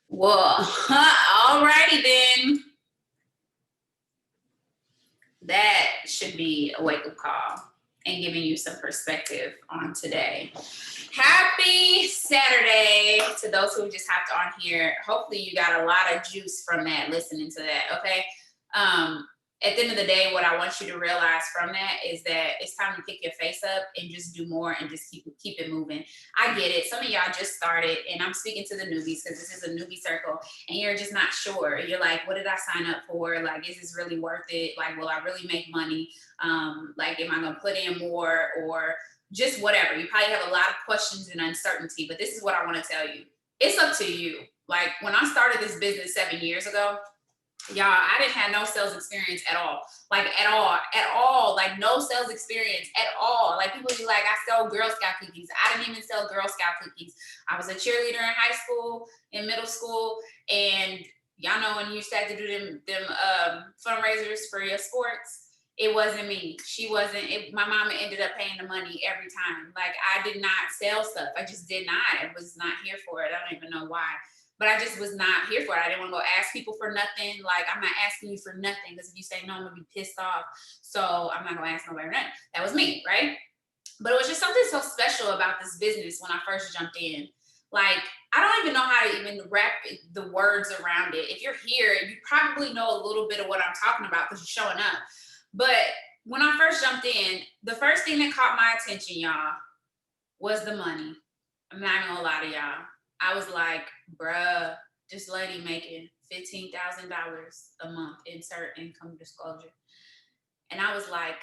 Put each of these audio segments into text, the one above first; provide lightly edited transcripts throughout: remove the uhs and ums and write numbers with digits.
Well, alrighty then. That should be a wake-up call and giving you some perspective on today. Happy Saturday to those who just hopped on here. Hopefully you got a lot of juice from that, listening to that, okay? At the end of the day, what I want you to realize from that is that it's time to pick your face up and just do more and just keep it moving. I get it. Some of y'all just started, and I'm speaking to the newbies because this is a newbie circle, and you're just not sure. You're like, what did I sign up for? Like, is this really worth it? Like, will I really make money? Like, am I going to put in more, or just whatever? You probably have a lot of questions and uncertainty, but this is what I want to tell you. It's up to you. Like, when I started this business 7 years ago, y'all, I didn't have no sales experience at all. Like, at all. Like, no sales experience at all. Like, people be like, I sell Girl Scout cookies. I didn't even sell Girl Scout cookies. I was a cheerleader in high school, in middle school, and y'all know when you start to do them fundraisers for your sports, it wasn't me. She wasn't. My mama ended up paying the money every time. Like, I did not sell stuff. I just did not. I was not here for it. I don't even know why. But I just was not here for it. I didn't want to go ask people for nothing. Like, I'm not asking you for nothing, because if you say no, I'm gonna be pissed off. So I'm not gonna ask nobody for nothing. That was me, right? But it was just something so special about this business when I first jumped in. Like, I don't even know how to even wrap the words around it. If you're here, you probably know a little bit of what I'm talking about because you're showing up. But when I first jumped in, the first thing that caught my attention, y'all, was the money. I'm not gonna lie to y'all. I was like, bruh, this lady making $15,000 a month, insert income disclosure. And I was like,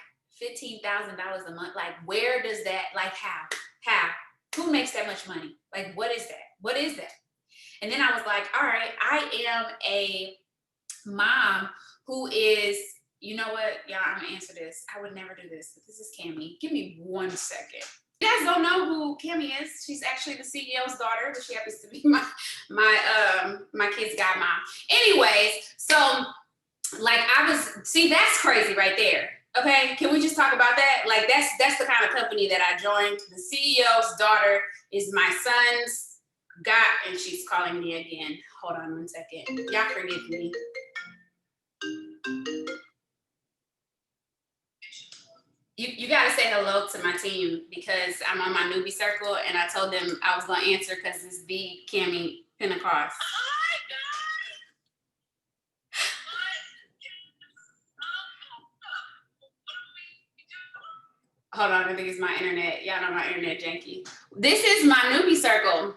$15,000 a month? Like, where does that, like, how? Who makes that much money? Like, what is that? What is that? And then I was like, all right, I am a mom who is, you know what, y'all, I'm gonna answer this. I would never do this. This is Cammie. Give me 1 second. You guys don't know who Cammie is. She's actually the CEO's daughter, but she happens to be my kid's godmom. Anyways, so, like, that's crazy right there. Okay, can we just talk about that? Like, that's the kind of company that I joined. The CEO's daughter is my son's and she's calling me again. Hold on 1 second. Y'all forgive me. You got to say hello to my team, because I'm on my newbie circle, and I told them I was going to answer because it's the Cammie Pentecost. Hi, guys. Hold on, I think it's my internet. Y'all know my internet janky. This is my newbie circle.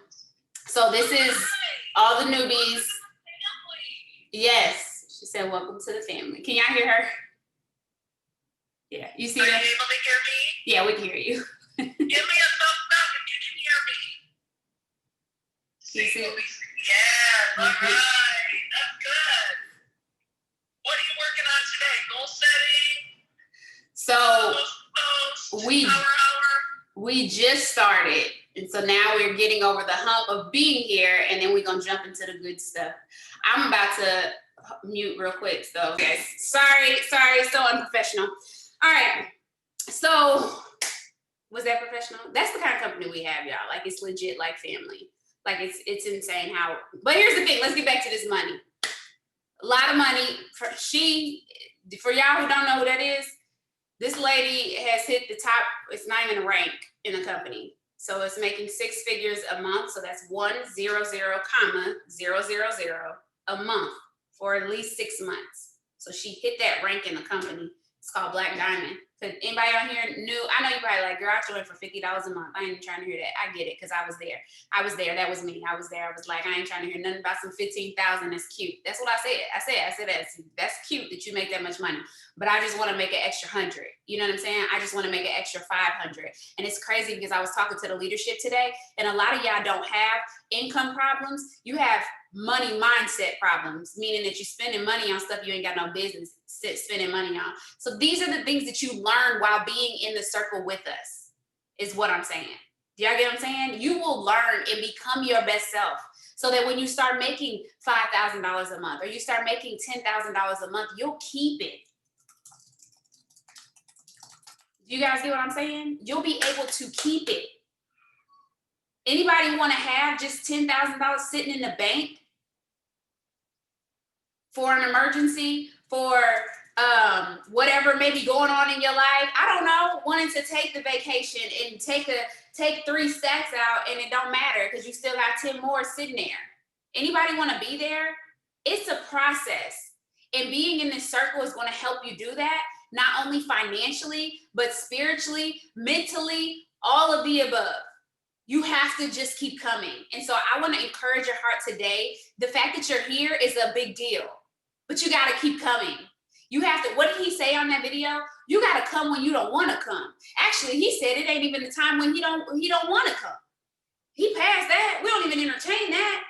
So this is all the newbies. Yes. She said, welcome to the family. Can y'all hear her? Yeah, you see that? Are you able to hear me? Yeah, we can hear you. Give me a thumbs up if you can hear me. You see? Yeah, all right. That's good. What are you working on today? Goal setting? So we just started. And so now we're getting over the hump of being here, and then we're going to jump into the good stuff. I'm about to mute real quick. So, okay. Sorry, so unprofessional. All right, so was that professional? That's the kind of company we have, y'all. Like, it's legit like family. Like, it's insane how, but here's the thing. Let's get back to this money. A lot of money. For y'all who don't know who that is, this lady has hit the top. It's not even a rank in the company. So it's making 6 figures a month. So that's 100, comma 000 a month for at least 6 months. So she hit that rank in the company. It's called Black Diamond. So anybody out here new? I know you probably like, girl, I joined for $50 a month. I ain't even trying to hear that. I get it, because I was there. That was me. I was there. I was like, I ain't trying to hear nothing about some 15,000. That's cute. That's what I said. I said that's cute that you make that much money. But I just want to make an extra 100. You know what I'm saying? I just want to make an extra 500. And it's crazy because I was talking to the leadership today, and a lot of y'all don't have income problems. You have money mindset problems, meaning that you're spending money on stuff you ain't got no business spending money on. So these are the things that you learn while being in the circle with us, is what I'm saying. Do y'all get what I'm saying? You will learn and become your best self, so that when you start making $5,000 a month, or you start making $10,000 a month, you'll keep it. Do you guys get what I'm saying? You'll be able to keep it. Anybody want to have just $10,000 sitting in the bank for an emergency, for whatever may be going on in your life. I don't know, wanting to take the vacation and take 3 stacks out, and it don't matter because you still got 10 more sitting there. Anybody want to be there? It's a process. And being in this circle is going to help you do that, not only financially, but spiritually, mentally, all of the above. You have to just keep coming. And so I want to encourage your heart today. The fact that you're here is a big deal, but you got to keep coming. You have to, what did he say on that video? You got to come when you don't want to come. Actually, he said it ain't even the time when he don't want to come. He passed that. We don't even entertain that.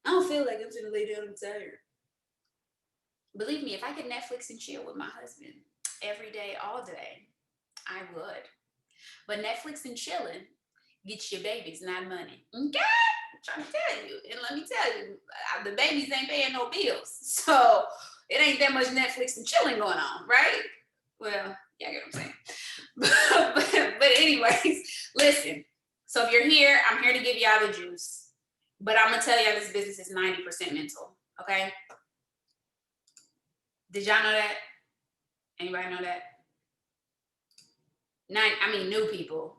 I don't feel like I'm gonna lay down and tired. Believe me, if I could Netflix and chill with my husband every day, all day, I would. But Netflix and chilling gets your babies, not money. Okay? I'm trying to tell you. And let me tell you, the babies ain't paying no bills. So it ain't that much Netflix and chilling going on, right? Well, yeah, I get what I'm saying. but anyways, listen. So if you're here, I'm here to give y'all the juice. But I'm going to tell y'all this business is 90% mental, okay? Did y'all know that? Anybody know that? New people.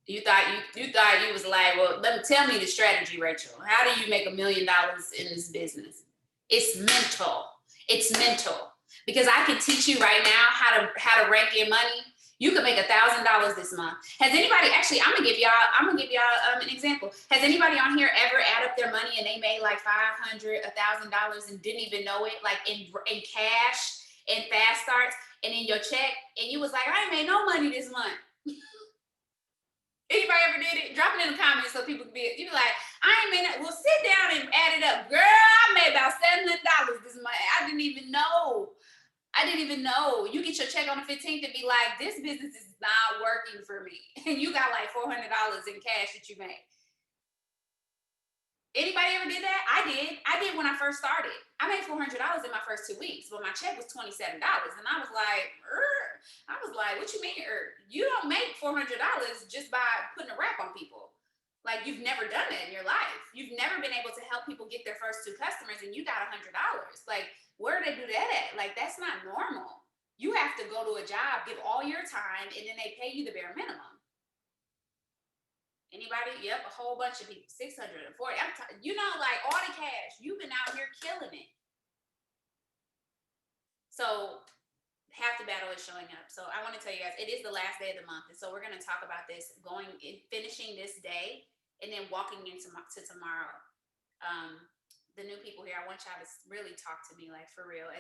You thought you was like, well, tell me the strategy, Rachel. How do you make $1 million in this business? It's mental. It's mental. Because I can teach you right now how to rank your money. You could make $1,000 this month. Has anybody, actually, I'm gonna give y'all an example. Has anybody on here ever add up their money and they made like $500, $1,000 and didn't even know it, like in cash and fast starts and in your check, and you was like, I ain't made no money this month. Anybody ever did it? Drop it in the comments so people can you be like, I ain't made it. Well, sit down and add it up. Girl, I made about $700 this month. I didn't even know. You get your check on the 15th and be like, this business is not working for me. And you got like $400 in cash that you made. Anybody ever did that? I did when I first started. I made $400 in my first 2 weeks, but my check was $27. And I was like, what you mean? You don't make $400 just by putting a rap on people. Like, you've never done that in your life. You've never been able to help people get their first 2 customers and you got $100. Like, where do they do that at? Like, that's not normal. You have to go to a job, give all your time, and then they pay you the bare minimum. Anybody? Yep, a whole bunch of people. 640. Like all the cash. You've been out here killing it. So half the battle is showing up. So I want to tell you guys, it is the last day of the month, and so we're going to talk about this finishing this day and then walking into to tomorrow. The new people here, I want y'all to really talk to me, like, for real,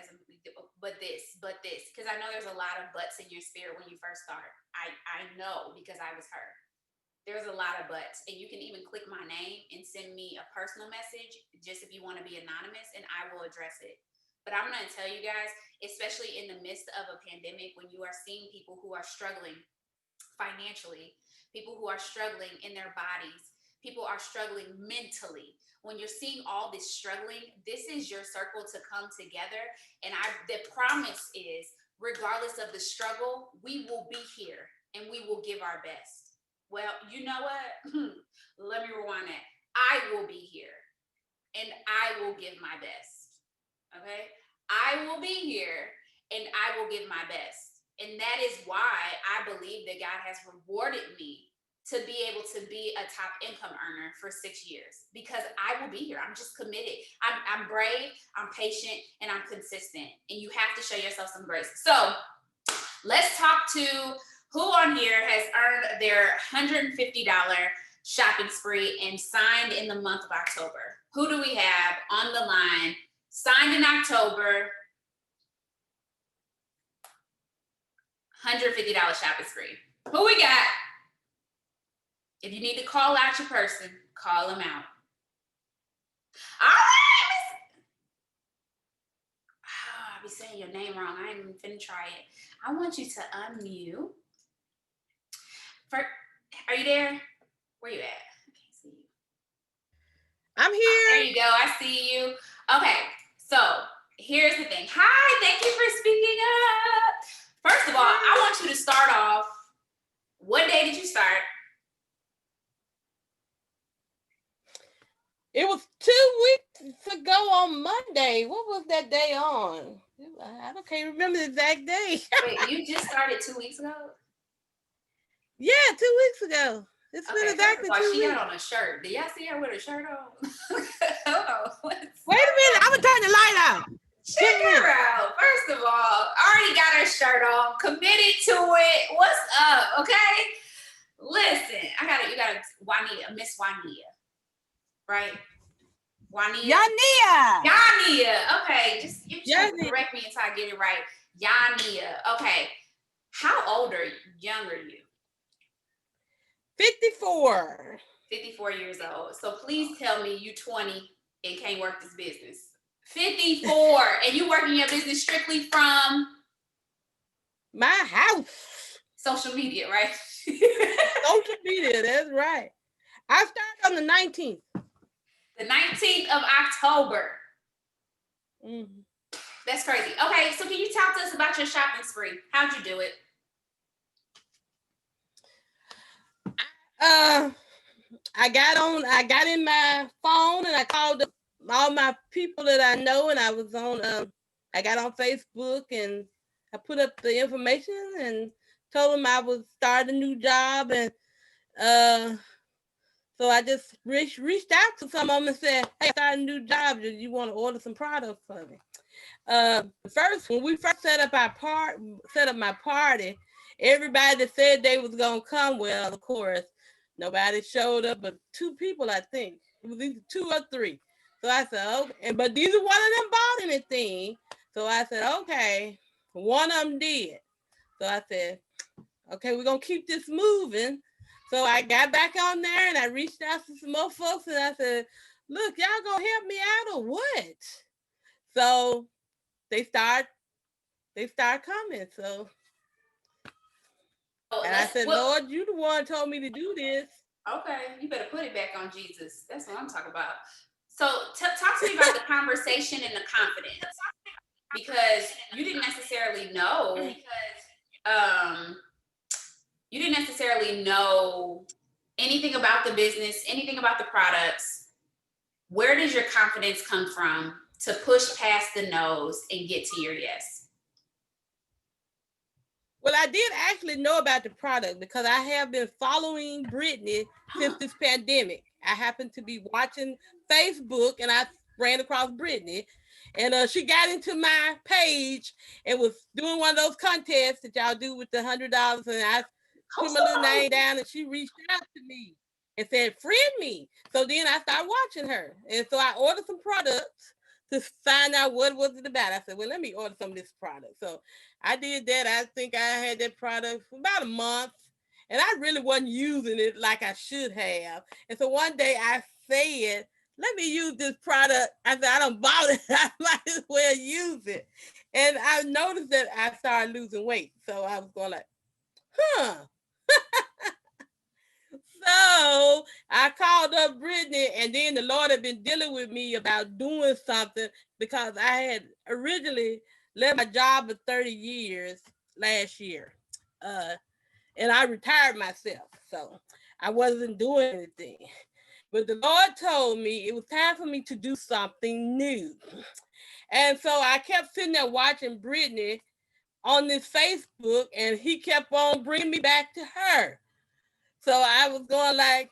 but this, because I know there's a lot of buts in your spirit when you first start. I know, because I was her. There's a lot of buts, and you can even click my name and send me a personal message, just if you want to be anonymous, and I will address it. But I'm going to tell you guys, especially in the midst of a pandemic, when you are seeing people who are struggling financially, people who are struggling in their bodies, people are struggling mentally. When you're seeing all this struggling, this is your circle to come together. And the promise is, regardless of the struggle, we will be here and we will give our best. Well, you know what? Let me rewind that. I will be here and I will give my best. Okay? I will be here and I will give my best. And that is why I believe that God has rewarded me to be able to be a top income earner for 6 years, because I will be here. I'm just committed. I'm brave, I'm patient, and I'm consistent. And you have to show yourself some grace. So let's talk to who on here has earned their $150 shopping spree and signed in the month of October. Who do we have on the line? Signed in October, $150 shopping spree. Who we got? If you need to call out your person, call them out. All right. I'll be saying your name wrong. I ain't even finna try it. I want you to unmute. Are you there? Where you at? I can't see you. I'm here. There you go. I see you. Okay. So here's the thing. Hi. Thank you for speaking up. First of all, I want you to start off. What day did you start? It was 2 weeks ago on Monday. What was that day on? I can't remember the exact day. Wait, you just started 2 weeks ago? Yeah, 2 weeks ago. It's been exactly 2 She weeks. got on a shirt. Did y'all see her with a shirt on? Hold on. Wait a minute. I'm going to turn the light out. Check her out. First of all, already got her shirt on. Committed to it. What's up? Okay. Listen, you got Juanita, Miss Juanita, right? Juanita. Yania. Okay, you just correct me until I get it right. Yania. Okay. How old or young are you? 54. 54 years old. So please tell me you 20 and can't work this business. 54 and you working your business strictly from my house. Social media, right? Social media, that's right. I started on the 19th. The 19th of October. Mm-hmm. That's crazy. Okay, so can you talk to us about your shopping spree? How'd you do it? I got in my phone and I called all my people that I know, and I was on I got on Facebook and I put up the information and told them I was starting a new job, and so I just reached out to some of them and said, hey, I started a new job. Do you want to order some products for me? When we first set up my party, everybody that said they was gonna come, well, of course, nobody showed up but 2 people, I think. It was either 2 or 3. So I said, okay, but neither one of them bought anything. So I said, okay, one of them did. So I said, okay, we're gonna keep this moving. So I got back on there and I reached out to some more folks and I said, look, y'all gonna help me out or what? So they start coming. So and I said, Lord, you the one told me to do this. Okay, you better put it back on Jesus. That's what I'm talking about. So talk to me about the conversation and the confidence, because you didn't necessarily know. You didn't necessarily know anything about the business, anything about the products. Where does your confidence come from to push past the no's and get to your yes? Well, I did actually know about the product because I have been following Brittany since this pandemic. I happened to be watching Facebook and I ran across Brittany, and she got into my page and was doing one of those contests that y'all do with the $100, and I put my little name down and she reached out to me and said, friend me. So then I started watching her. And so I ordered some products to find out what was it about. I said, well, let me order some of this product. So I did that. I think I had that product for about a month, and I really wasn't using it like I should have. And so one day I said, let me use this product. I said, I don't bother. I might as well use it. And I noticed that I started losing weight. So I was going like, huh. So I called up Brittany, and then the Lord had been dealing with me about doing something because I had originally left my job of 30 years last year. And I retired myself. So I wasn't doing anything. But the Lord told me it was time for me to do something new. And so I kept sitting there watching Brittany on this Facebook, and he kept on bringing me back to her. So I was going like,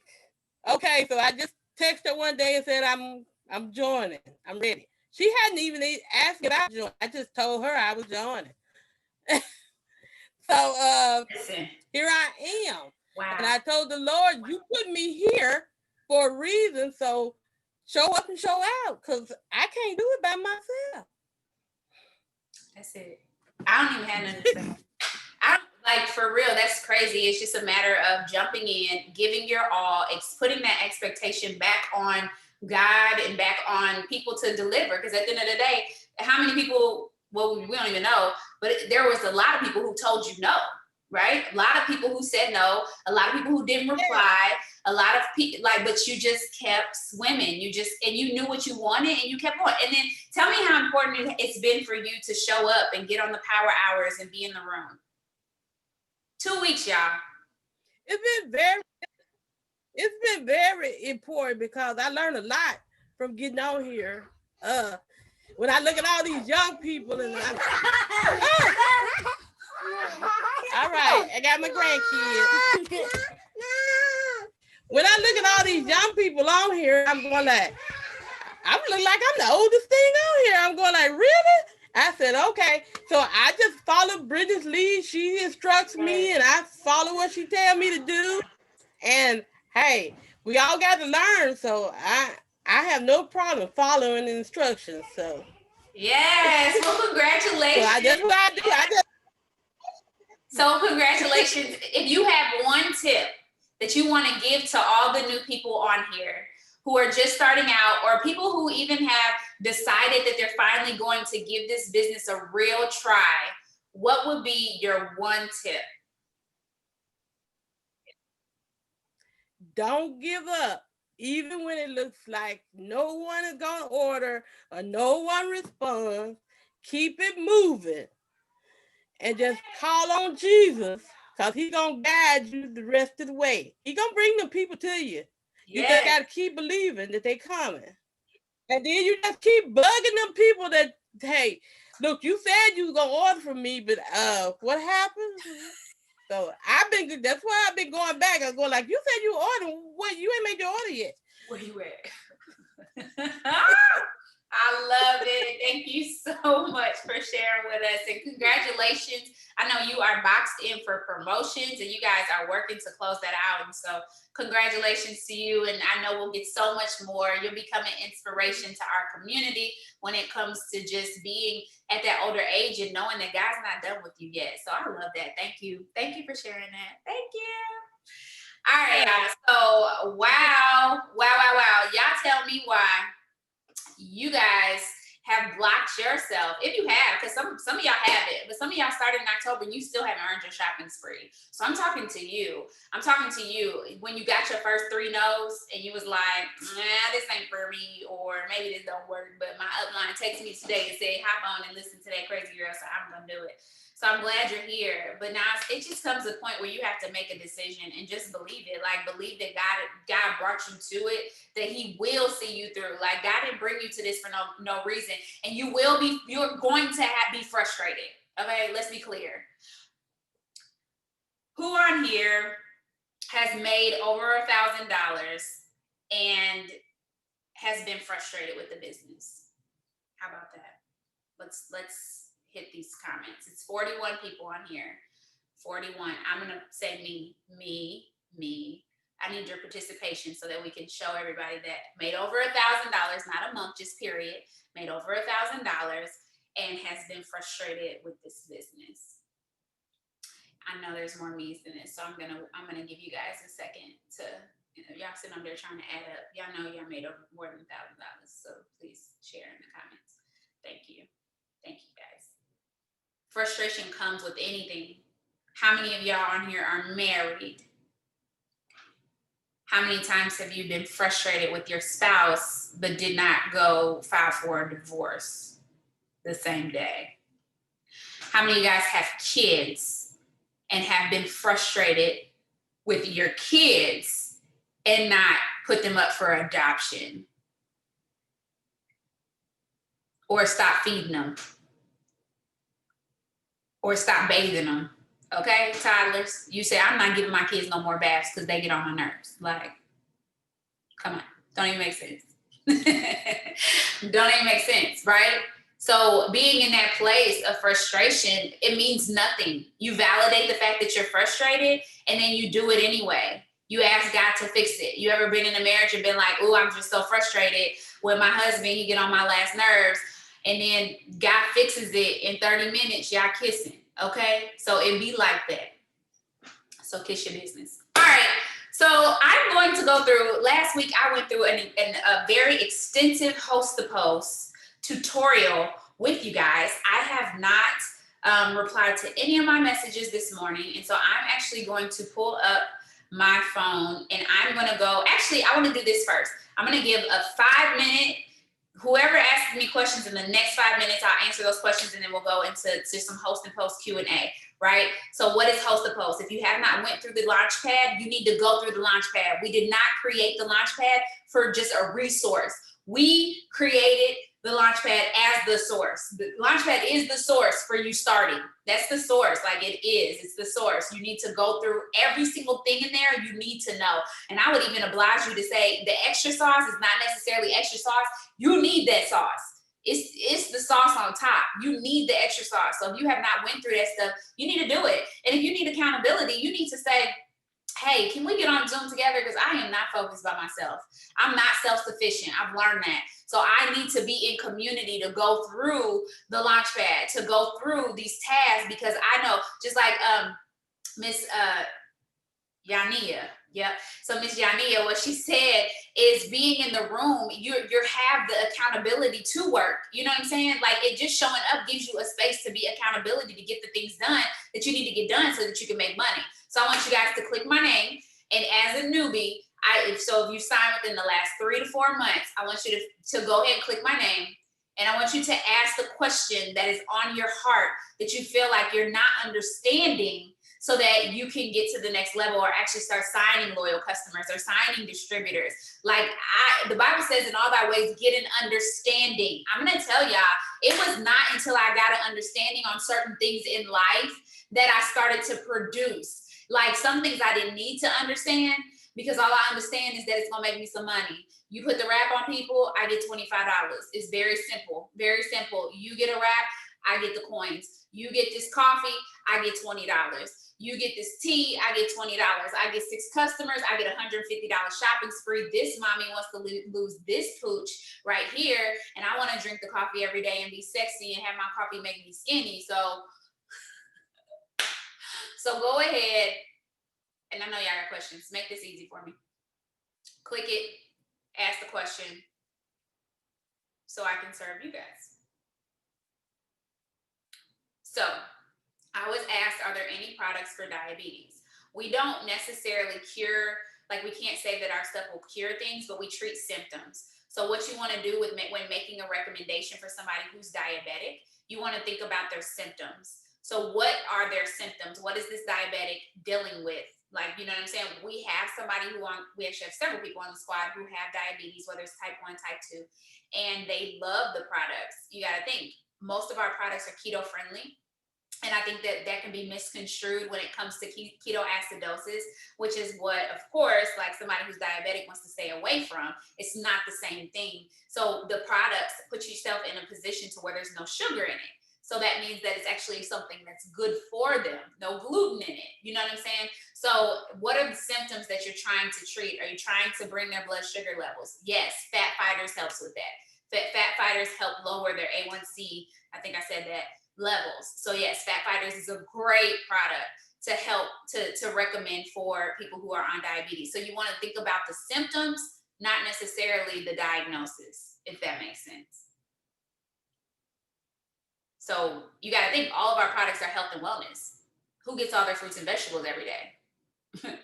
okay. So I just texted her one day and said, I'm joining. I'm ready. She hadn't even asked if I joined. I just told her I was joining. So here I am. Wow. And I told the Lord, you put me here for a reason. So show up and show out, because I can't do it by myself. That's it. I don't even have nothing to say. Like, for real, that's crazy. It's just a matter of jumping in, giving your all, putting that expectation back on God and back on people to deliver. Because at the end of the day, how many people, well, we don't even know, but there was a lot of people who told you no, right? A lot of people who said no, a lot of people who didn't reply, a lot of people, but you just kept swimming. And you knew what you wanted and you kept going. And then tell me how important it's been for you to show up and get on the power hours and be in the room. 2 weeks, y'all. It's been very important because I learned a lot from getting on here When I look at all these young people and I'm, all right, I got my grandkids. When I look at all these young people on here, I'm going like, I'm looking like I'm the oldest thing on here. I'm going like, really? I said, okay. So I just follow Brittany's lead. She instructs me and I follow what she tells me to do. And hey, we all got to learn. So I have no problem following the instructions. So Yes. Well, congratulations. so that's what I do. So congratulations. If you have one tip that you want to give to all the new people on here who are just starting out, or people who even have decided that they're finally going to give this business a real try, what would be your one tip? Don't give up. Even when it looks like no one is going to order or no one responds, keep it moving and just call on Jesus because he's going to guide you the rest of the way. He's going to bring the people to you. You just got to keep believing that they're coming. And then you just keep bugging them people that, hey, look, you said you was going to order from me, but what happened? So that's why I've been going back. I was going like, you said you ordered. What? You ain't made your order yet. Where you at? I love it. Thank you so much for sharing with us, and congratulations. I know you are boxed in for promotions and you guys are working to close that out. And so congratulations to you. And I know we'll get so much more. You'll become an inspiration to our community when it comes to just being at that older age and knowing that God's not done with you yet. So I love that. Thank you. Thank you for sharing that. Thank you. All right, y'all. So wow. Y'all tell me why you guys have blocked yourself, if you have, because some of y'all have it, but some of y'all started in October and you still haven't earned your shopping spree. So I'm talking to you. When you got your first 3 no's and you was like, nah, this ain't for me, or maybe this don't work, but my upline texted me today and said, hop on and listen to that crazy girl, so I'm gonna do it. So I'm glad you're here. But now it just comes to a point where you have to make a decision and just believe it. Like, believe that God brought you to it, that he will see you through. Like, God didn't bring you to this for no reason. And you're going to be frustrated. Okay, let's be clear. Who on here has made over $1,000 and has been frustrated with the business? How about that? Let's hit these comments. It's 41 people on here. 41. I'm gonna say me. I need your participation so that we can show everybody that made over $1,000, not a month, just period, made over $1,000 and has been frustrated with this business. I know there's more me's than this, so I'm gonna give you guys a second to, y'all sitting up there trying to add up. Y'all know y'all made over more than $1,000, so please share in the comments. Thank you guys. Frustration comes with anything. How many of y'all on here are married? How many times have you been frustrated with your spouse but did not go file for a divorce the same day? How many of you guys have kids and have been frustrated with your kids and not put them up for adoption? Or stop feeding them? Or stop bathing them? Okay, toddlers, you say, I'm not giving my kids no more baths because they get on my nerves. Like, come on, don't even make sense. Don't even make sense, right? So being in that place of frustration, it means nothing. You validate the fact that you're frustrated and then you do it anyway. You ask God to fix it. You ever been in a marriage and been like, oh, I'm just so frustrated with my husband, he get on my last nerves, and then God fixes it in 30 minutes, y'all kissing. Okay, so it be like that. So kiss your business. All right, so I'm going to go through, last week I went through a very extensive host to post tutorial with you guys. I have not replied to any of my messages this morning, and so I'm actually going to pull up my phone and I'm gonna go, actually I wanna do this first. I'm gonna give a 5-minute, whoever asks me questions in the next 5 minutes, I'll answer those questions and then we'll go into some host and post Q&A, right? So what is host and post? If you have not went through the Launchpad, you need to go through the Launchpad. We did not create the Launchpad for just a resource. We created the Launchpad as the source. The Launchpad is the source for you starting. That's the source. Like it is. It's the source. You need to go through every single thing in there. You need to know. And I would even oblige you to say the extra sauce is not necessarily extra sauce. You need that sauce. It's the sauce on top. You need the extra sauce. So if you have not went through that stuff, you need to do it. And if you need accountability, you need to say, hey, can we get on Zoom together? Because I am not focused by myself. I'm not self-sufficient. I've learned that. So I need to be in community to go through the Launchpad, to go through these tasks, because I know, just like Miss Yania. Yep. So Miss Yania, what she said is being in the room, you have the accountability to work. You know what I'm saying? Like it just showing up gives you a space to be accountability to get the things done that you need to get done so that you can make money. So I want you guys to click my name. And as a newbie, if you sign within the last 3 to 4 months, I want you to go ahead and click my name. And I want you to ask the question that is on your heart that you feel like you're not understanding, so that you can get to the next level or actually start signing loyal customers or signing distributors. Like the Bible says, in all thy ways, get an understanding. I'm gonna tell y'all, it was not until I got an understanding on certain things in life that I started to produce. Like some things I didn't need to understand, because all I understand is that it's gonna make me some money. You put the wrap on people, I get $25. It's very simple, very simple. You get a wrap, I get the coins. You get this coffee, I get $20. You get this tea, I get $20. I get 6 customers, I get $150 shopping spree. This mommy wants to lose this pooch right here, and I want to drink the coffee every day and be sexy and have my coffee make me skinny. So go ahead, and I know y'all got questions. Make this easy for me. Click it, ask the question, so I can serve you guys. So I was asked, are there any products for diabetes? We don't necessarily cure, like we can't say that our stuff will cure things, but we treat symptoms. So what you want to do when making a recommendation for somebody who's diabetic, you want to think about their symptoms. So what are their symptoms? What is this diabetic dealing with? Like, you know what I'm saying? We have somebody we actually have several people on the squad who have diabetes, whether it's type 1, type 2, and they love the products. You got to think, most of our products are keto friendly. And I think that can be misconstrued when it comes to ketoacidosis, which is what, of course, like somebody who's diabetic wants to stay away from. It's not the same thing. So the products put yourself in a position to where there's no sugar in it. So that means that it's actually something that's good for them. No gluten in it. You know what I'm saying? So what are the symptoms that you're trying to treat? Are you trying to bring their blood sugar levels? Yes, Fat Fighters helps with that. Fat Fighters help lower their A1C. I think I said that. Levels. So yes, Fat Fighters is a great product to help to recommend for people who are on diabetes. So you want to think about the symptoms, not necessarily the diagnosis, if that makes sense. So you got to think all of our products are health and wellness. Who gets all their fruits and vegetables every day?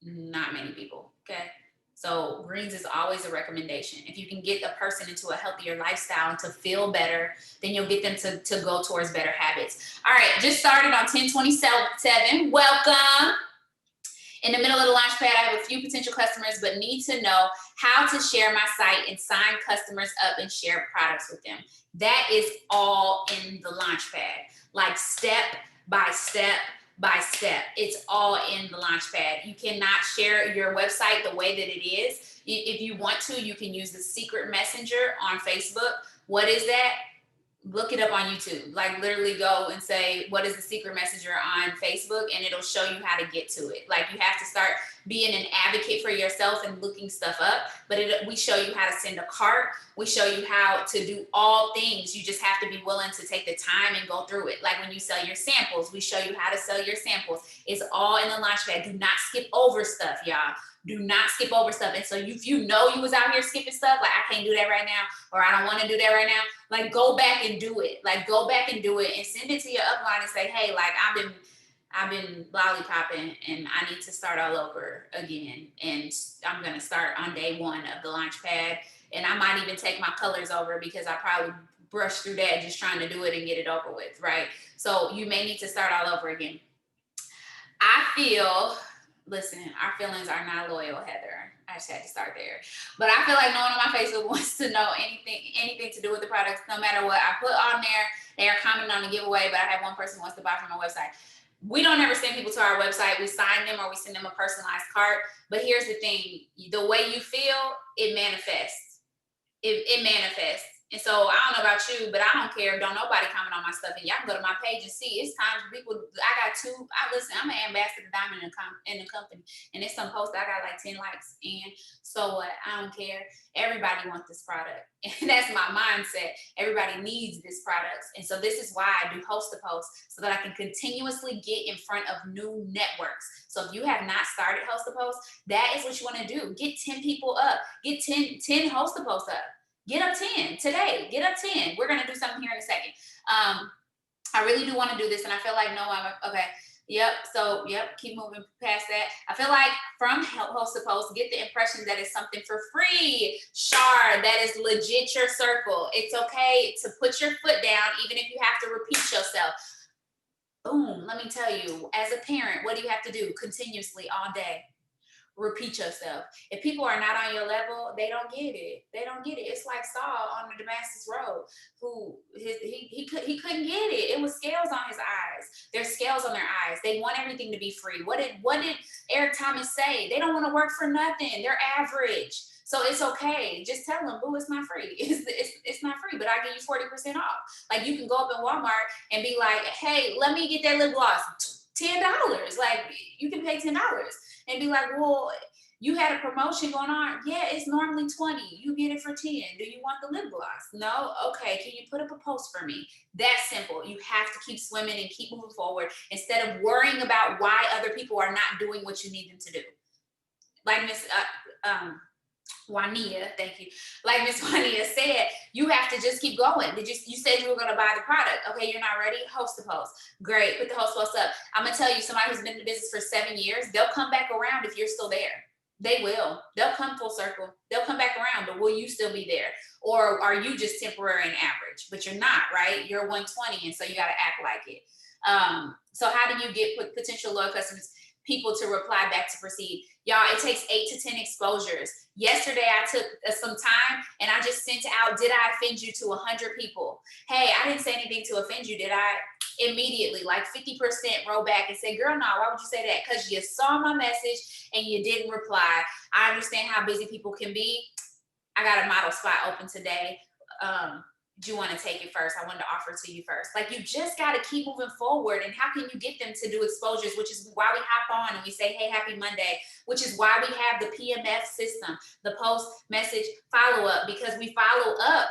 Not many people. Okay. So greens is always a recommendation. If you can get a person into a healthier lifestyle and to feel better, then you'll get them to go towards better habits. All right, just started on 10/27. Welcome. In the middle of the Launchpad, I have a few potential customers, but need to know how to share my site and sign customers up and share products with them. That is all in the Launchpad, like step by step by step. It's all in the Launchpad. You cannot share your website the way that it is. If you want to, you can use the secret messenger on Facebook. What is that? Look it up on YouTube. Like literally go and say, what is the secret messenger on Facebook? And it'll show you how to get to it. Like you have to start being an advocate for yourself and looking stuff up. But we show you how to send a cart. We show you how to do all things. You just have to be willing to take the time and go through it. Like when you sell your samples, we show you how to sell your samples. It's all in the Launchpad. Do not skip over stuff, y'all. Do not skip over stuff. And so if you know you was out here skipping stuff, like I can't do that right now, or I don't want to do that right now, like go back and do it. Like go back and do it and send it to your upline and say, hey, like I've been lollipopping and I need to start all over again. And I'm going to start on day 1 of the Launchpad. And I might even take my colors over because I probably brushed through that just trying to do it and get it over with, right? So you may need to start all over again. Listen, our feelings are not loyal, Heather. I just had to start there. But I feel like no one on my Facebook wants to know anything to do with the products, no matter what I put on there. They are commenting on the giveaway, but I have one person who wants to buy from my website. We don't ever send people to our website. We sign them or we send them a personalized cart. But here's the thing, the way you feel, it manifests. It manifests. And so I don't know about you, but I don't care. Don't nobody comment on my stuff. And y'all can go to my page and see. It's times people, listen, I'm an ambassador diamond in the company. And it's some post I got like 10 likes. And so what? I don't care. Everybody wants this product. And that's my mindset. Everybody needs this product. And so this is why I do host to post, so that I can continuously get in front of new networks. So if you have not started host to post, that is what you want to do. Get 10 people up. Get 10 host to post up. Get up 10 today. Get up 10. We're going to do something here in a second. I really do want to do this, and I feel like, no, I'm okay. Yep. So, yep. Keep moving past that. I feel like from host to post, get the impression that it's something for free. Shar, that is legit your circle. It's okay to put your foot down, even if you have to repeat yourself. Boom. Let me tell you, as a parent, what do you have to do continuously all day? Repeat yourself. If people are not on your level, they don't get it. They don't get it. It's like Saul on the Damascus Road, who he couldn't get it. It was scales on his eyes. There's scales on their eyes. They want everything to be free. What did Eric Thomas say? They don't want to work for nothing. They're average. So it's okay. Just tell them, boo, it's not free. It's not free, but I give you 40% off. Like, you can go up in Walmart and be like, hey, let me get that lip gloss. $10. Like, you can pay $10 and be like, well, you had a promotion going on. Yeah, it's normally 20. You get it for 10. Do you want the lip gloss? No? Okay, can you put up a post for me? That's simple. You have to keep swimming and keep moving forward instead of worrying about why other people are not doing what you need them to do. Like Miss Juanita, thank you. Like Miss Juanita said, you have to just keep going. You said you were going to buy the product. Okay, you're not ready? Host the post. Great, put the host post up. I'm going to tell you, somebody who's been in the business for 7 years, they'll come back around if you're still there. They will. They'll come full circle. They'll come back around, but will you still be there? Or are you just temporary and average? But you're not, right? You're 120, and so you got to act like it. So how do you get potential loyal customers, people to reply back to proceed? Y'all, it takes 8 to 10 exposures. Yesterday, I took some time and I just sent out, did I offend you, to 100 people? Hey, I didn't say anything to offend you, did I? Immediately, like 50% wrote back and said, girl, no, why would you say that? Because you saw my message and you didn't reply. I understand how busy people can be. I got a model spot open today. Do you want to take it first? I wanted to offer it to you first. Like, you just got to keep moving forward. And how can you get them to do exposures, which is why we hop on and we say, hey, happy Monday, which is why we have the PMF system, the post message follow-up, because we follow up.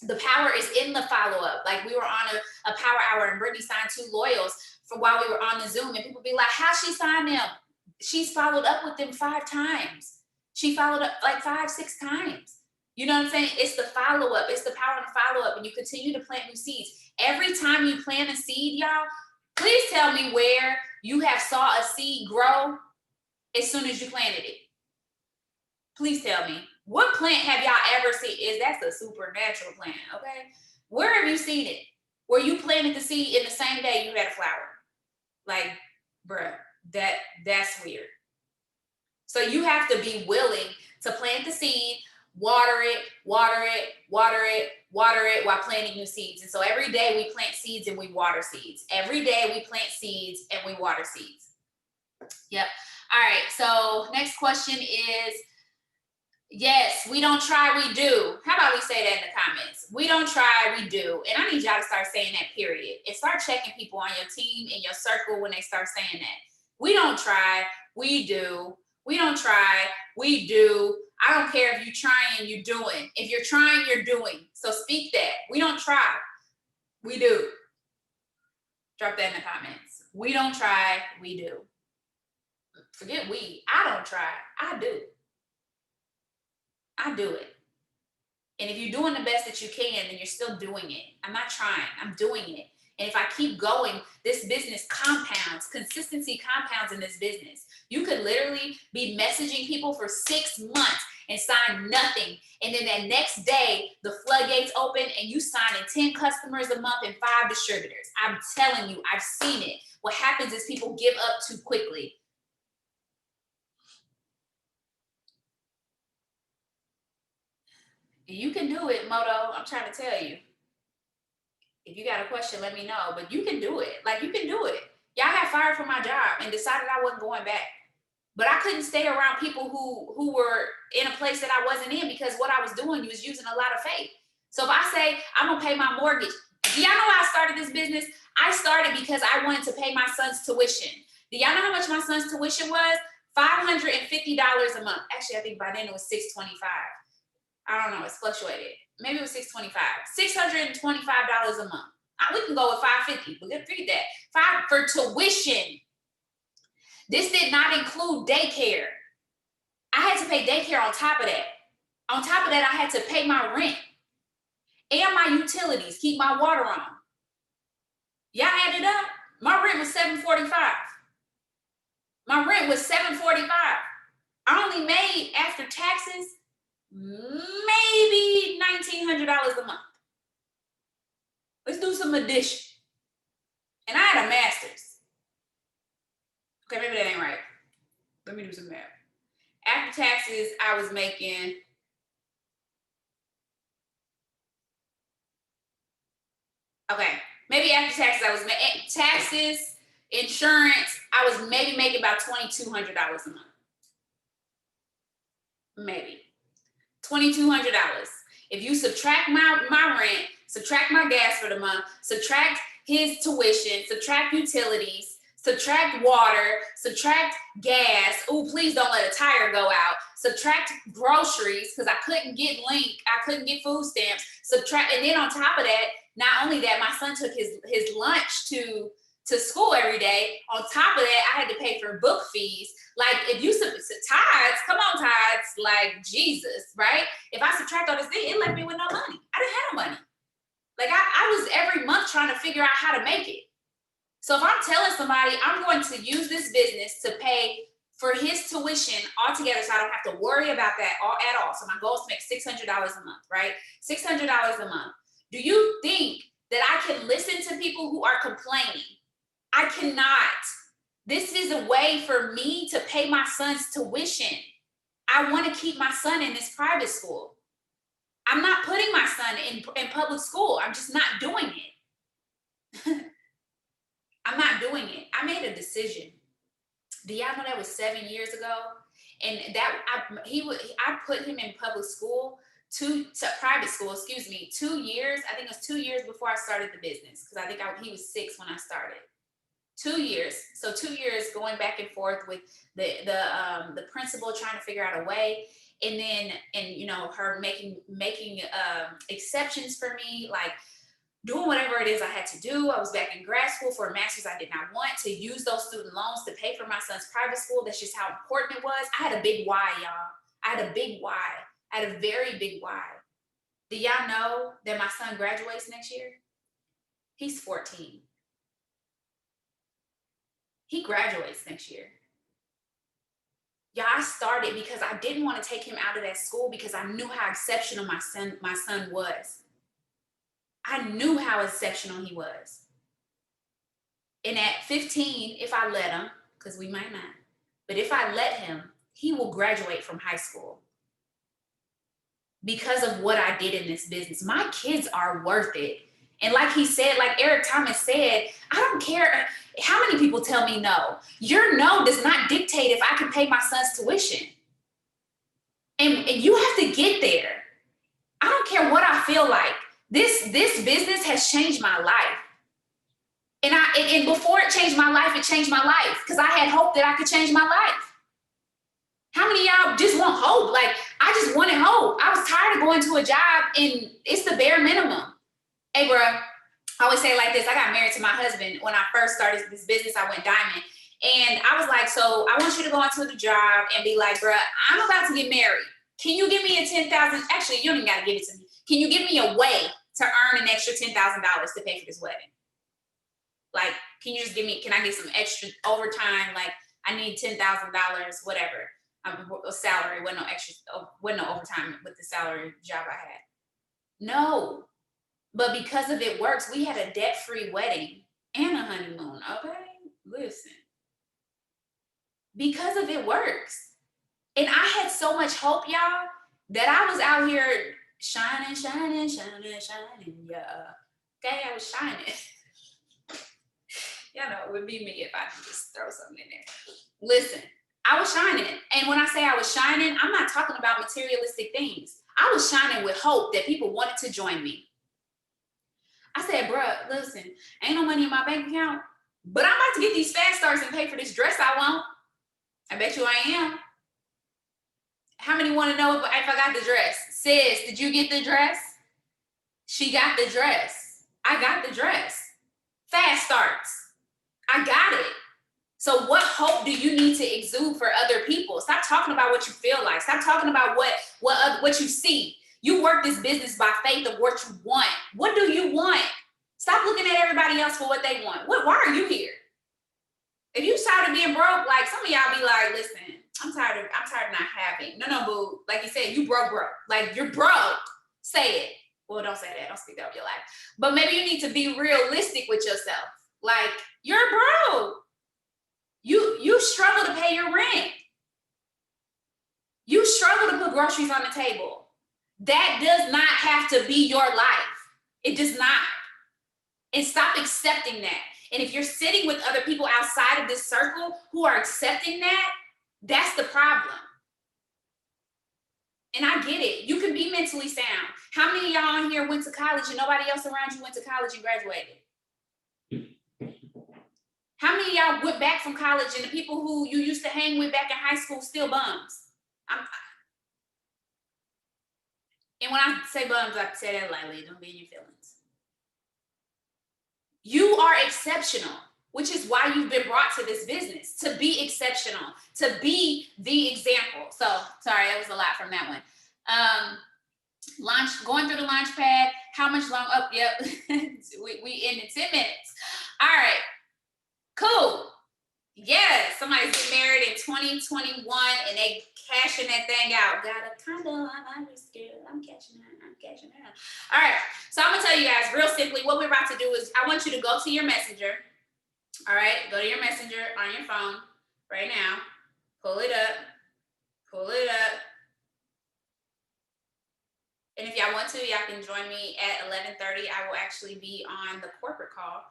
The power is in the follow-up. Like, we were on a power hour and Brittany signed 2 loyals for while we were on the Zoom, and people be like, how she signed them? She's followed up with them 5 times. She followed up like 5, 6 times. You know what I'm saying? It's the follow-up. It's the power of the follow-up. And you continue to plant new seeds. Every time you plant a seed, y'all, please tell me where you have saw a seed grow as soon as you planted it. Please tell me. What plant have y'all ever seen? That's a supernatural plant, okay? Where have you seen it? Where you planted the seed in the same day you had a flower? Like, bruh, that's weird. So you have to be willing to plant the seed, water it while planting new seeds. And so every day we plant seeds and we water seeds. Every day we plant seeds and we water seeds. Yep. All right. So next question is, yes, we don't try, we do. How about we say that in the comments? We don't try, we do. And I need y'all to start saying that, period. And start checking people on your team, in your circle, when they start saying that. We don't try, we do. We don't try, we do. I don't care if you're trying, you're doing. If you're trying, you're doing. So speak that. We don't try, we do. Drop that in the comments. We don't try, we do. Forget we. I don't try, I do. I do it. And if you're doing the best that you can, then you're still doing it. I'm not trying, I'm doing it. And if I keep going, this business compounds. Consistency compounds in this business. You could literally be messaging people for 6 months and sign nothing. And then that next day, the floodgates open and you signing 10 customers a month and 5 distributors. I'm telling you, I've seen it. What happens is people give up too quickly. You can do it, Moto. I'm trying to tell you. If you got a question, let me know. But you can do it. Like, you can do it. Y'all got fired from my job and decided I wasn't going back. But I couldn't stay around people who were in a place that I wasn't in, because what I was doing was using a lot of faith. So if I say I'm gonna pay my mortgage, do y'all know why I started this business? I started because I wanted to pay my son's tuition. Do y'all know how much my son's tuition was? $550 a month. Actually, I think by then it was $625. I don't know, it's fluctuated. Maybe it was $625. $625 a month. We can go with $550, but let's forget that. For tuition. This did not include daycare. I had to pay daycare on top of that. On top of that, I had to pay my rent and my utilities, keep my water on. Y'all add it up. My rent was $745. My rent was $745. I only made, after taxes, maybe $1,900 a month. Let's do some addition. And I had a master's. Okay, maybe that ain't right. Let me do some math. After taxes, I was making maybe after taxes, I was taxes, insurance, I was maybe making about $2,200 a month. Maybe $2,200. If you subtract my rent, subtract my gas for the month, subtract his tuition, subtract utilities, subtract water, subtract gas. Oh, please don't let a tire go out. Subtract groceries, because I couldn't get Link, I couldn't get food stamps. Subtract, and then on top of that, not only that, my son took his lunch to school every day. On top of that, I had to pay for book fees. Like, if you tithes, come on, tithes, like Jesus, right? If I subtract all this thing, it left me with no money. I didn't have no money. Like, I was every month trying to figure out how to make it. So if I'm telling somebody I'm going to use this business to pay for his tuition altogether, so I don't have to worry about that at all. So my goal is to make $600 a month, right? $600 a month. Do you think that I can listen to people who are complaining? I cannot. This is a way for me to pay my son's tuition. I want to keep my son in this private school. I'm not putting my son in public school. I'm just not doing it. I'm not doing it. I made a decision. Do y'all know that was 7 years ago? And I put him in public school, private school, 2 years. I think it was 2 years before I started the business, because I think he was 6 when I started. 2 years. So 2 years going back and forth with the principal, trying to figure out a way. And then, her making exceptions for me, like doing whatever it is I had to do. I was back in grad school for a master's. I did not want to use those student loans to pay for my son's private school. That's just how important it was. I had a big why, y'all. I had a big why. I had a very big why. Do y'all know that my son graduates next year? He's 14. He graduates next year. Yeah, I started because I didn't want to take him out of that school, because I knew how exceptional my son was. I knew how exceptional he was. And at 15, if I let him, because we might not, but if I let him, he will graduate from high school. Because of what I did in this business. My kids are worth it. And like he said, like Eric Thomas said, I don't care how many people tell me no. Your no does not dictate if I can pay my son's tuition. And you have to get there. I don't care what I feel like. This business has changed my life. And before it changed my life, it changed my life, because I had hope that I could change my life. How many of y'all just want hope? Like, I just wanted hope. I was tired of going to a job and it's the bare minimum. Hey, bro, I always say it like this. I got married to my husband when I first started this business. I went diamond. And I was like, so I want you to go into the job and be like, bro, I'm about to get married. Can you give me a $10,000? Actually, you don't even got to give it to me. Can you give me a way to earn an extra $10,000 to pay for this wedding? Like, can you just can I get some extra overtime? Like, I need $10,000, whatever. A salary, wasn't no overtime with the salary job I had. No. But because of it works, we had a debt-free wedding and a honeymoon, okay? Listen. Because of it works. And I had so much hope, y'all, that I was out here shining, shining, shining, shining, yeah. Okay, I was shining. You know, it would be me if I could just throw something in there. Listen, I was shining. And when I say I was shining, I'm not talking about materialistic things. I was shining with hope that people wanted to join me. I said, bruh, listen, ain't no money in my bank account, but I'm about to get these fast starts and pay for this dress I want. I bet you I am. How many want to know if I got the dress? Sis, did you get the dress? She got the dress. I got the dress. Fast starts. I got it. So what hope do you need to exude for other people? Stop talking about what you feel like. Stop talking about what you see. You work this business by faith of what you want. What do you want? Stop looking at everybody else for what they want. Why are you here? If you tired of being broke, like some of y'all be like, listen, I'm tired of not having. No, boo. Like you said, you broke. Like you're broke. Say it. Well, don't say that. Don't speak that of your life. But maybe you need to be realistic with yourself. Like, you're broke. You struggle to pay your rent. You struggle to put groceries on the table. That does not have to be your life. It does not. And stop accepting that. And if you're sitting with other people outside of this circle who are accepting that, that's the problem. And I get it. You can be mentally sound. How many of y'all on here went to college and nobody else around you went to college and graduated? How many of y'all went back from college and the people who you used to hang with back in high school still bums? And when I say bums, I say that lightly. Don't be in your feelings. You are exceptional, which is why you've been brought to this business, to be exceptional, to be the example. So, sorry, that was a lot from that one. Going through the launch pad. How much long? Oh, yep. we ended 10 minutes. All right. Cool. Yes, somebody's getting married in 2021 and they cashing that thing out. Got a condo, I'm scared. I'm catching that. All right, so I'm gonna tell you guys real simply what we're about to do is I want you to go to your messenger. All right, go to your messenger on your phone right now. Pull it up. And if y'all want to, y'all can join me at 11:30. I will actually be on the corporate call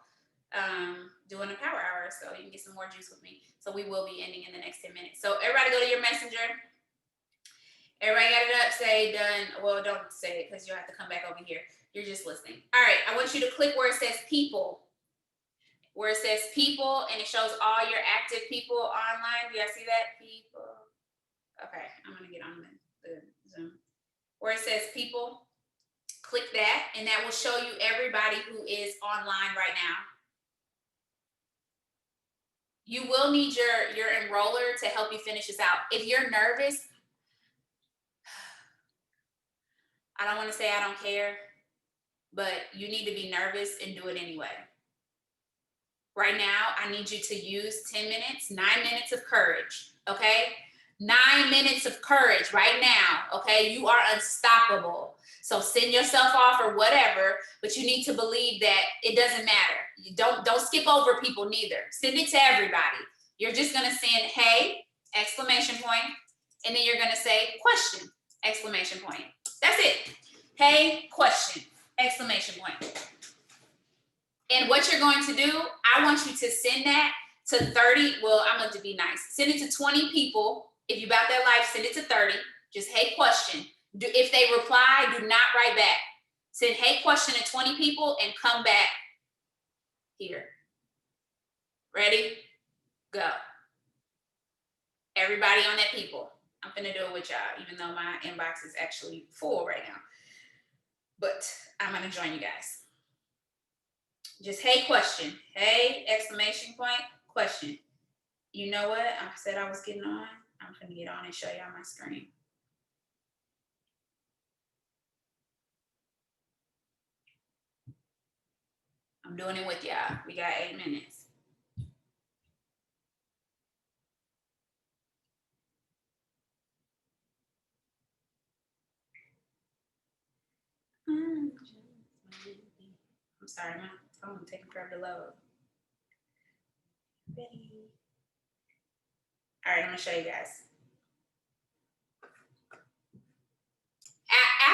doing a power hour, so you can get some more juice with me. So we will be ending in the next 10 minutes. So everybody go to your messenger. Everybody got it up, say done. Well, don't say it because you'll have to come back over here. You're just listening. All right, I want you to click where it says people. Where it says people and it shows all your active people online. Do y'all see that? People. Okay, I'm gonna get on the Zoom. Where it says people, click that and that will show you everybody who is online right now. You will need your enroller to help you finish this out. If you're nervous, I don't want to say I don't care, but you need to be nervous and do it anyway. Right now, I need you to use 10 minutes, 9 minutes of courage, okay? 9 minutes of courage right now, okay? You are unstoppable. So send yourself off or whatever, but you need to believe that it doesn't matter. You don't skip over people neither. Send it to everybody. You're just gonna send, hey, exclamation point, and then you're gonna say question, exclamation point. That's it. Hey, question, exclamation point. And what you're going to do, I want you to send that to 30. Well, I'm going to be nice. Send it to 20 people. If you about that life, send it to 30. Just, hey, question. If they reply, do not write back. Send, hey, question to 20 people and come back here. Ready? Go. Everybody on that people. I'm going to do it with y'all, even though my inbox is actually full right now. But I'm going to join you guys. Just, hey, question. Hey, exclamation point, question. You know what? I said I was getting on. I'm going to get on and show y'all my screen. I'm doing it with y'all. We got 8 minutes. I'm sorry, my phone taking forever to load. Ready. All right, I'm gonna show you guys.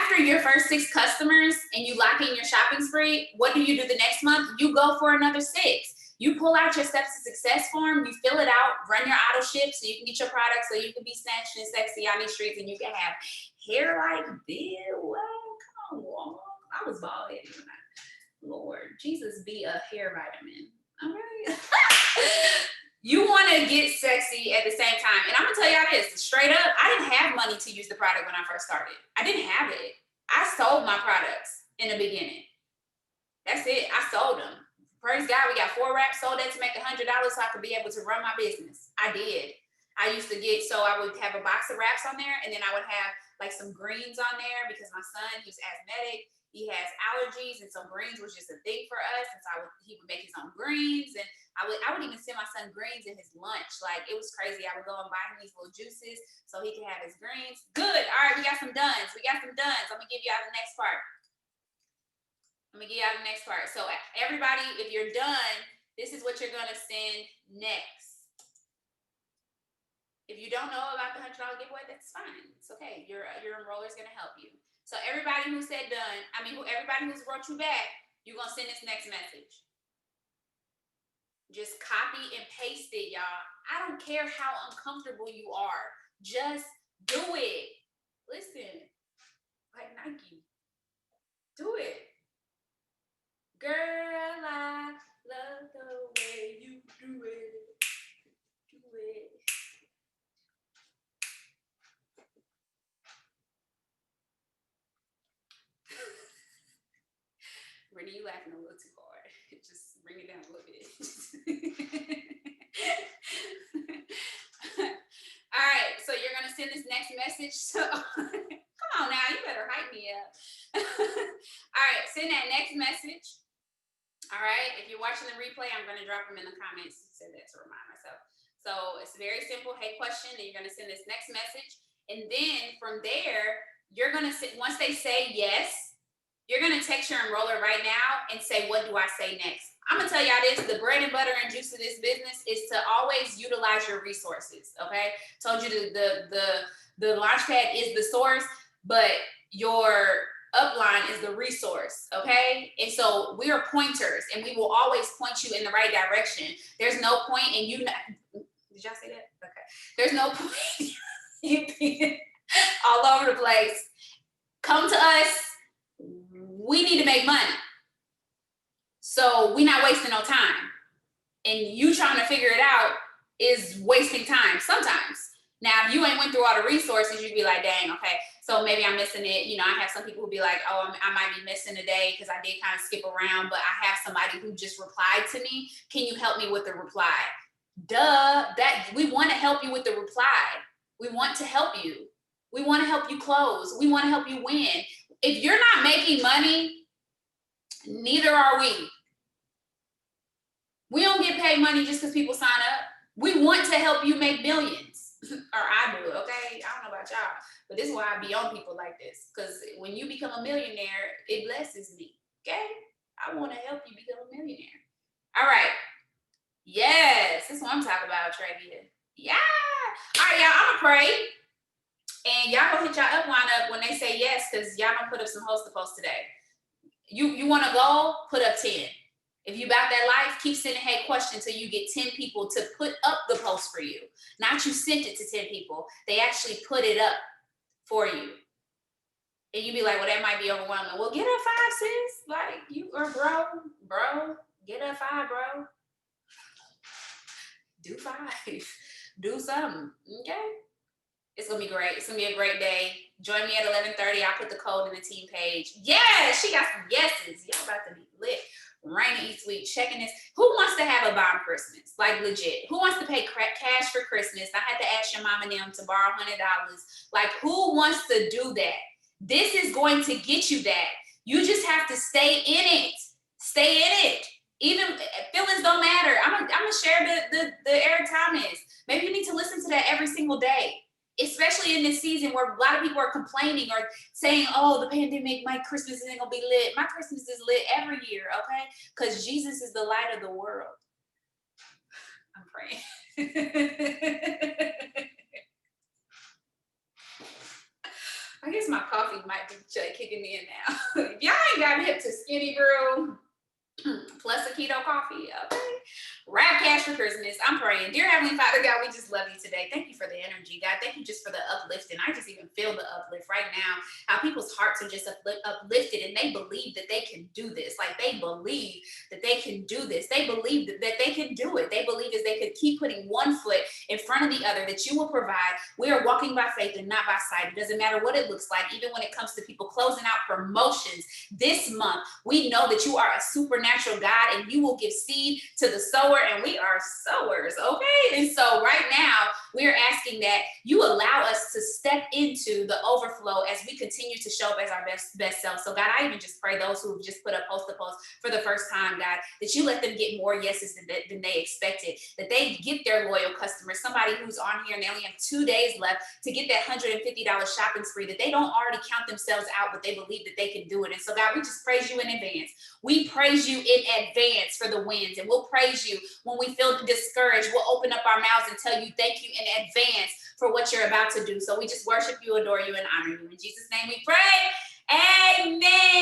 after your first 6 customers and you lock in your shopping spree, what do you do the next month? You go for another 6. You pull out your steps to success form, you fill it out, run your auto ship so you can get your products, so you can be snatched and sexy on these streets, and you can have hair like this. Well, come on. I was bald headed when Lord, Jesus be a hair vitamin. All right. You want to get sexy at the same time. And I'm going to tell y'all this, straight up, I didn't have money to use the product when I first started. I didn't have it. I sold my products in the beginning. That's it. I sold them. Praise God, we got 4 wraps, sold that to make $100 so I could be able to run my business. I did. I used to get, so I would have a box of wraps on there, and then I would have like some greens on there because my son, he's asthmatic. He has allergies, and so greens was just a thing for us. And so he would make his own greens, and I would even send my son greens in his lunch. Like, it was crazy. I would go and buy him these little juices so he could have his greens. Good. All right, we got some duns. I'm gonna give y'all the next part. So everybody, if you're done, this is what you're gonna send next. If you don't know about the $100 giveaway, that's fine. It's okay. Your enroller is gonna help you. So everybody who said done, everybody who's wrote you back, you're gonna send this next message. Just copy and paste it, y'all. I don't care how uncomfortable you are. Just do it. Listen, like Nike. Do it. Girl, I love the way you do it. Do it. Brittany, you laughing a little too hard. Just bring it down a little bit. All right, so you're gonna send this next message to come on now, you better hype me up. All right, send that next message. All right, if you're watching the replay, I'm gonna drop them in the comments. Said that to remind myself. So it's very simple. Hey, question, and you're gonna send this next message, and then from there, you're gonna once they say yes, you're gonna text your enroller right now and say, what do I say next? I'm gonna tell y'all this, the bread and butter and juice of this business is to always utilize your resources, okay? Told you the Launchpad is the source, but your upline is the resource, okay? And so we are pointers, and we will always point you in the right direction. There's no point in you, did y'all say that? Okay. There's no point in being all over the place. Come to us. We need to make money. So we're not wasting no time. And you trying to figure it out is wasting time sometimes. Now, if you ain't went through all the resources, you'd be like, dang, okay, so maybe I'm missing it. You know, I have some people who be like, oh, I might be missing a day because I did kind of skip around, but I have somebody who just replied to me. Can you help me with the reply? Duh, we want to help you with the reply. We want to help you. We want to help you close. We want to help you win. If you're not making money, neither are we. We don't get paid money just because people sign up. We want to help you make millions. Or I do, okay? I don't know about y'all. But this is why I be on people like this. Because when you become a millionaire, it blesses me, okay? I want to help you become a millionaire. All right. Yes, this is what I'm talking about, Travia. Yeah. All right, y'all, I'm going to pray. And y'all go hit y'all upline up when they say yes, because y'all don't put up some host to post today. You want to go, put up 10. If you about that life, keep sending hey question until you get 10 people to put up the post for you. Not you sent it to 10 people. They actually put it up for you. And you be like, well, that might be overwhelming. Well, get a 5, sis. Like, you or bro, get a 5, bro. Do 5. Do something, okay? It's gonna be great. It's gonna be a great day. Join me at 11:30. I'll put the code in the team page. Yes, she got some yeses. Y'all about to be lit. Rainy each week. Checking this. Who wants to have a bomb Christmas? Like legit. Who wants to pay cash for Christmas? I had to ask your mom and them to borrow $100. Like, who wants to do that? This is going to get you that. You just have to stay in it. Stay in it. Even feelings don't matter. I'm gonna share the Eric Thomas. Maybe you need to listen to that every single day. Especially in this season where a lot of people are complaining or saying, oh, the pandemic, my Christmas isn't gonna be lit. My Christmas is lit every year, okay? Because Jesus is the light of the world. I'm praying. I guess my coffee might be kicking in now. If y'all ain't gotten hip to Skinny Brew plus a keto coffee, okay? Wrap cash for Christmas. I'm praying. Dear Heavenly Father, God, we just love you today. Thank you for the energy, God. Thank you just for the uplift. And I just even feel the uplift right now. How people's hearts are just uplifted and they believe that they can do this. Like they believe that they can do this. They believe that they can do it. They believe as they could keep putting one foot in front of the other, that you will provide. We are walking by faith and not by sight. It doesn't matter what it looks like. Even when it comes to people closing out promotions this month, we know that you are a supernatural God and you will give seed to the sower, and we are sowers, okay? And so right now, we're asking that you allow us to step into the overflow as we continue to show up as our best self. So God, I even just pray those who have just put up post to post for the first time, God, that you let them get more yeses than they expected, that they get their loyal customers, somebody who's on here and they only have 2 days left to get that $150 shopping spree, that they don't already count themselves out, but they believe that they can do it. And so God, we just praise you in advance. We praise you in advance for the wins, and we'll praise you when we feel discouraged. We'll open up our mouths and tell you thank you in advance for what you're about to do. So we just worship you, adore you, and honor you. In Jesus' name we pray. Amen.